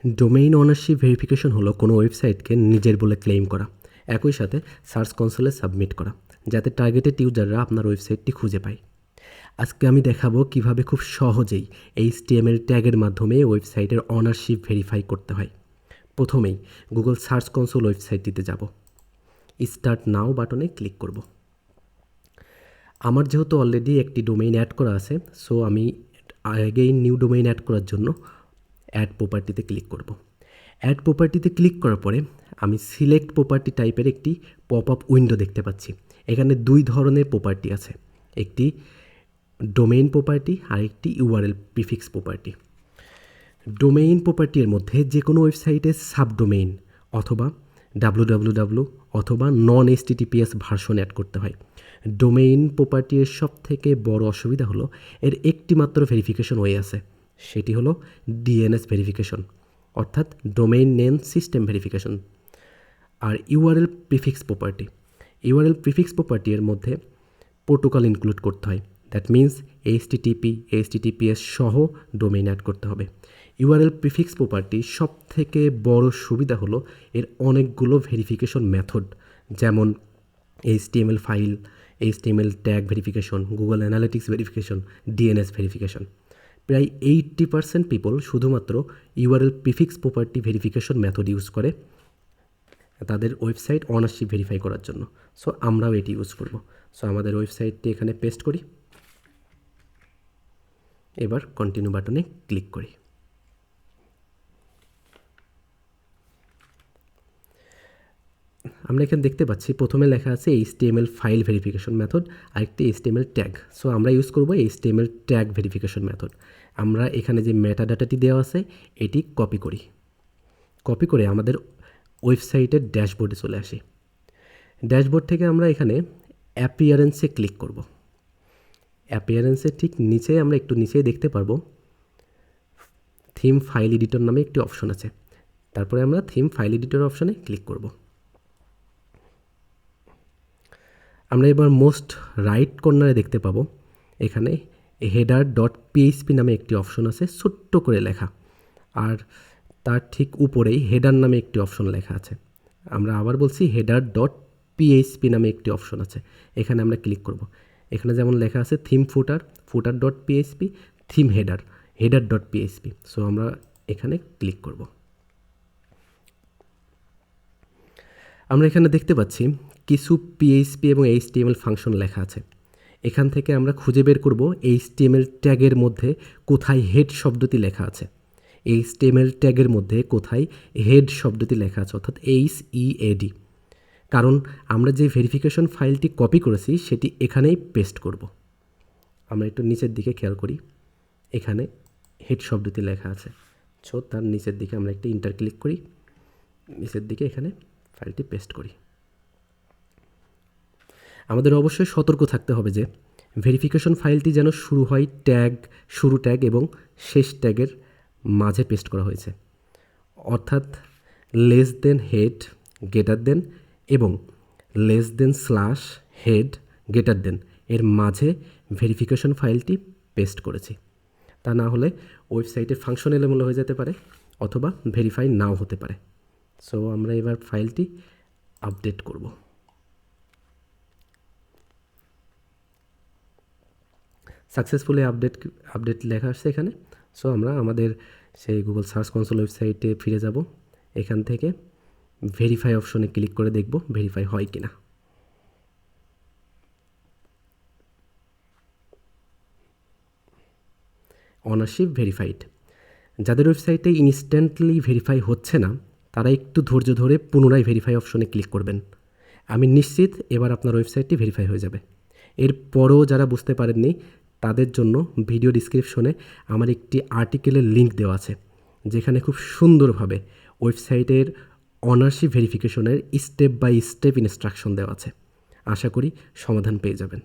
Domain ownership verification হলো কোনো ওয়েবসাইটকে নিজের বলে ক্লেম করা, একই সাথে সার্চ কনসোলে সাবমিট করা, যাতে টার্গেটেড ইউজাররা আপনার ওয়েবসাইটটি খুঁজে পায়। আজকে আমি দেখাবো কিভাবে খুব সহজেই HTML ট্যাগের মাধ্যমে ওয়েবসাইটের ওনারশিপ ভেরিফাই করতে হয়। প্রথমেই গুগল সার্চ কনসোল ওয়েবসাইটটিতে যাব, স্টার্ট নাও বাটনে ক্লিক করব। আমার যেহেতু অলরেডি একটি ডোমেইন অ্যাড করা আছে, সো আমি আগেই নিউ ডোমেইন অ্যাড করার জন্য অ্যাড প্রপার্টিতে ক্লিক করব। অ্যাড প্রপার্টিতে ক্লিক করার পরে আমি সিলেক্ট প্রপার্টি টাইপের একটি পপ আপ উইন্ডো দেখতে পাচ্ছি। এখানে দুই ধরনের প্রপার্টি আছে, একটি ডোমেইন প্রপার্টি আর একটি ইউআরএল প্রিফিক্স প্রপার্টি। ডোমেইন প্রপার্টির মধ্যে যে কোনো ওয়েবসাইটের সাবডোমেইন অথবা www অথবা নন HTTPS ভার্সন অ্যাড করতে হয়। ডোমেইন প্রপার্টির সব থেকে বড় অসুবিধা হলো এর একটি মাত্র ভেরিফিকেশন ওয়ে আছে, সেটি হলো DNS ভেরিফিকেশন, অর্থাৎ ডোমেইন নেম সিস্টেম ভেরিফিকেশন। আর ইউআরএল প্রিফিক্স প্রিফিক্স প্রপার্টির মধ্যে প্রোটোকল ইনক্লুড করতে হয়। দ্যাট মিন্স HTTPS সহ ডোমেইন অ্যাড করতে হবে। ইউআরএল প্রিফিক্স প্রপার্টি সব থেকে বড় সুবিধা হলো এর অনেকগুলো ভেরিফিকেশন মেথড, যেমন HTML file, HTML tag verification, Google analytics verification, DNS verification. প্রায় 80% পিপল শুধুমাত্র URL prefix property verification method use করে তাদের ওয়েবসাইট ওনারশিপ ভেরিফাই করার জন্য। সো আমরাও এটি ইউজ করব। সো আমাদের ওয়েবসাইটটি এখানে পেস্ট করি, এবার কন্টিনিউ বাটনে ক্লিক করি। আমরা এখানে দেখতে পাচ্ছি প্রথমে লেখা আছে HTML ফাইল ভেরিফিকেশন মেথড, আরেকটি HTML ট্যাগ। সো আমরা ইউজ করব HTML ট্যাগ ভেরিফিকেশন মেথড। আমরা এখানে যে মেটাডাটাটি দেওয়া আছে এটি কপি করে আমাদের ওয়েবসাইটের ড্যাশবোর্ডে চলে আসি। ড্যাশবোর্ড থেকে আমরা এখানে অ্যাপিয়ারেন্সে ক্লিক করব। অ্যাপিয়ারেন্সের ঠিক নিচে আমরা একটু নিচেই দেখতে পারবো থিম ফাইল এডিটর নামে একটি অপশন আছে। তারপরে আমরা থিম ফাইল এডিটর অপশনে ক্লিক করব। আমরা এবার মোস্ট রাইট কর্নারে দেখতে পাবো এখানে header.php নামে একটি অপশন আছে, ছোট্ট করে লেখা, আর তার ঠিক উপরেই হেডার নামে একটি অপশন লেখা আছে। আমরা আবার বলছি header.php নামে একটি অপশন আছে, এখানে আমরা ক্লিক করব। এখানে যেমন লেখা আছে থিম ফুটার.php, থিম header.php। সো আমরা এখানে ক্লিক করব। আমরা এখানে দেখতে পাচ্ছি কিছু PHP এবং HTML ফাংশন লেখা আছে। এখান থেকে আমরা খুঁজে বের করব HTML ট্যাগের মধ্যে কোথায় হেড শব্দটি লেখা আছে, HTML ট্যাগের মধ্যে কোথায় হেড শব্দটি লেখা আছে, অর্থাৎ HEAD। কারণ আমরা যে ভেরিফিকেশন ফাইলটি কপি করেছি সেটি এখানেই পেস্ট করব। আমরা একটু নিচের দিকে খেয়াল করি, এখানে হেড শব্দটি লেখা আছে। সো তার নিচের দিকে আমরা একটি ইন্টার ক্লিক করি, নিচের দিকে এখানে ফাইলটি পেস্ট করি। আমাদের অবশ্যই সতর্ক থাকতে হবে যে ভেরিফিকেশন ফাইলটি যেন শুরু ট্যাগ এবং শেষ ট্যাগের মাঝে পেস্ট করা হয়েছে, অর্থাৎ less than head greater than এবং less than slash head greater than এর মাঝে ভেরিফিকেশন ফাইলটি পেস্ট করেছি। তা না হলে ওয়েবসাইটের ফাংশন এলোমেলো হয়ে যেতে পারে অথবা ভেরিফাই নাও হতে পারে। সো আমরা এবার ফাইলটি আপডেট করব। সাকসেসফুলি আপডেট লেখা আসছে এখানে। সো আমরা আমাদের সেই গুগল সার্চ কনসোল ওয়েবসাইটে ফিরে যাব। এখান থেকে ভেরিফাই অপশনে ক্লিক করে দেখব ভেরিফাই হয় কিনা। Ownership verified. যাদের ওয়েবসাইটে ইনস্ট্যান্টলি ভেরিফাই হচ্ছে না তারা একটু ধৈর্য ধরে পুনরায় ভেরিফাই অপশনে ক্লিক করবেন। আমি নিশ্চিত এবার আপনার ওয়েবসাইটটি ভেরিফাই হয়ে যাবে। এরপরও যারা বুঝতে পারেননি তাদের জন্য ভিডিও ডিসক্রিপশনে আমার একটি আর্টিকেলের লিঙ্ক দেওয়া আছে, যেখানে খুব সুন্দরভাবে ওয়েবসাইটের অনারশিপ ভেরিফিকেশনের স্টেপ বাই স্টেপ ইনস্ট্রাকশন দেওয়া আছে। আশা করি সমাধান পেয়ে যাবেন।